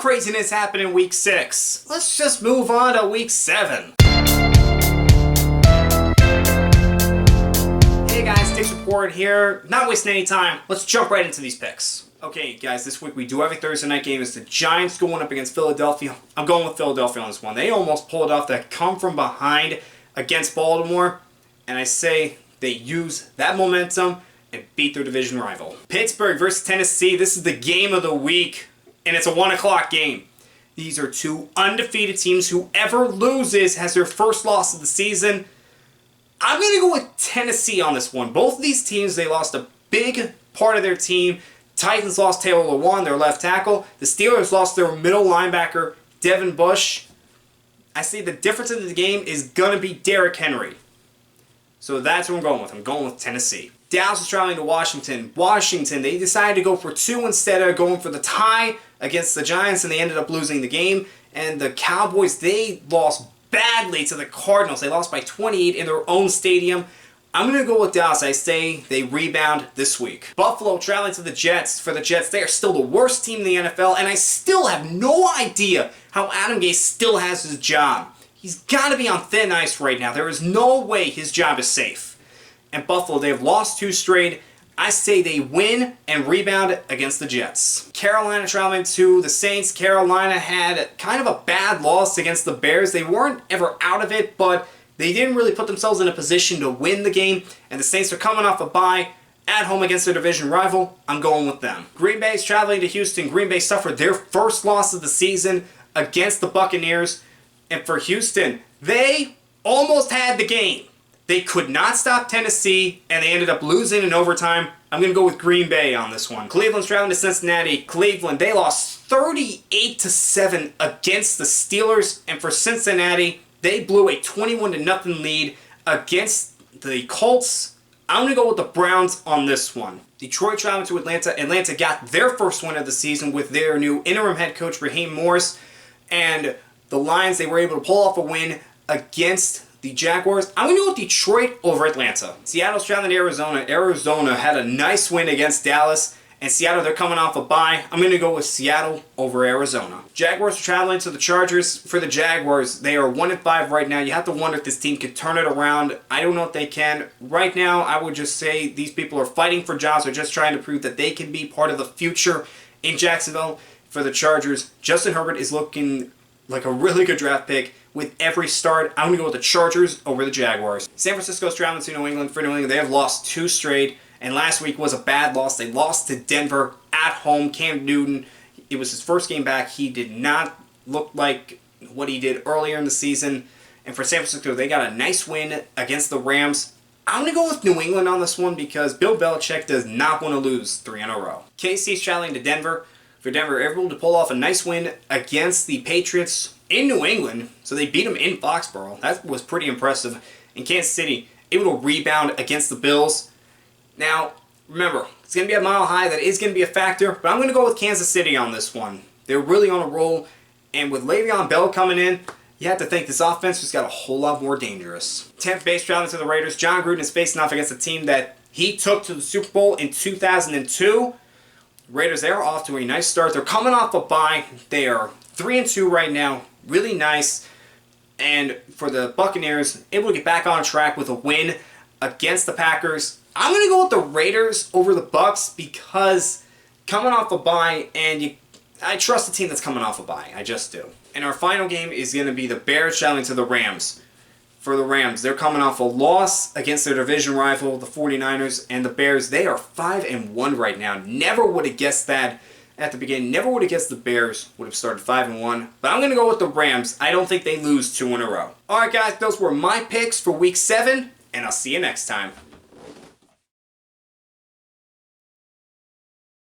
craziness happened in week 6. Let's just move on to week 7. Hey guys, Dick's Report here. Not wasting any time, let's jump right into these picks. Okay guys, this week we do have a Thursday night game. It's the Giants going up against Philadelphia. I'm going with Philadelphia on this one. They almost pulled off that come from behind against Baltimore, and I say they use that momentum and beat their division rival. Pittsburgh versus Tennessee. This is the game of the week, and it's a 1 o'clock game. These are two undefeated teams. Whoever loses has their first loss of the season. I'm going to go with Tennessee on this one. Both of these teams, they lost a big part of their team. Titans lost Taylor Lewan, their left tackle. The Steelers lost their middle linebacker, Devin Bush. I say the difference in the game is going to be Derrick Henry. So that's what I'm going with. I'm going with Tennessee. Dallas is traveling to Washington. Washington, they decided to go for 2 instead of going for the tie against the Giants, and they ended up losing the game. And the Cowboys, they lost badly to the Cardinals. They lost by 28 in their own stadium. I'm going to go with Dallas. I say they rebound this week. Buffalo traveling to the Jets. For the Jets, they are still the worst team in the NFL, and I still have no idea how Adam Gase still has his job. He's got to be on thin ice right now. There is no way his job is safe. And Buffalo, they have lost 2 straight. I say they win and rebound against the Jets. Carolina traveling to the Saints. Carolina had kind of a bad loss against the Bears. They weren't ever out of it, but they didn't really put themselves in a position to win the game. And the Saints are coming off a bye at home against their division rival. I'm going with them. Green Bay is traveling to Houston. Green Bay suffered their first loss of the season against the Buccaneers. And for Houston, they almost had the game. They could not stop Tennessee, and they ended up losing in overtime. I'm going to go with Green Bay on this one. Cleveland's traveling to Cincinnati. Cleveland, they lost 38-7 against the Steelers. And for Cincinnati, they blew a 21-0 lead against the Colts. I'm going to go with the Browns on this one. Detroit traveling to Atlanta. Atlanta got their first win of the season with their new interim head coach, Raheem Morris. And the Lions, they were able to pull off a win against the Jaguars. I'm going to go with Detroit over Atlanta. Seattle's traveling to Arizona. Arizona had a nice win against Dallas. And Seattle, they're coming off a bye. I'm going to go with Seattle over Arizona. Jaguars are traveling to the Chargers. For the Jaguars, they are 1-5 right now. You have to wonder if this team could turn it around. I don't know if they can. Right now, I would just say these people are fighting for jobs. They're just trying to prove that they can be part of the future in Jacksonville. For the Chargers, Justin Herbert is looking like a really good draft pick with every start. I'm going to go with the Chargers over the Jaguars. San Francisco's traveling to New England. For New England, they have lost 2 straight, and last week was a bad loss. They lost to Denver at home. Cam Newton, it was his first game back. He did not look like what he did earlier in the season. And for San Francisco, they got a nice win against the Rams. I'm going to go with New England on this one because Bill Belichick does not want to lose 3 in a row. KC's traveling to Denver. For Denver, able to pull off a nice win against the Patriots in New England. So they beat them in Foxborough. That was pretty impressive. In Kansas City, able to rebound against the Bills. Now, remember, it's going to be a mile high. That is going to be a factor. But I'm going to go with Kansas City on this one. They're really on a roll. And with Le'Veon Bell coming in, you have to think this offense just got a whole lot more dangerous. 10th base traveling to the Raiders. John Gruden is facing off against a team that he took to the Super Bowl in 2002. Raiders, they are off to a nice start. They're coming off a bye. They are 3-2 right now. Really nice. And for the Buccaneers, able to get back on track with a win against the Packers. I'm going to go with the Raiders over the Bucs because coming off a bye, and I trust the team that's coming off a bye. I just do. And our final game is going to be the Bears traveling to the Rams. For the Rams, they're coming off a loss against their division rival, the 49ers, and the Bears, they are 5-1 right now. Never would have guessed that at the beginning. Never would have guessed the Bears would have started 5-1. But I'm going to go with the Rams. I don't think they lose 2 in a row. Alright guys, those were my picks for Week 7, and I'll see you next time.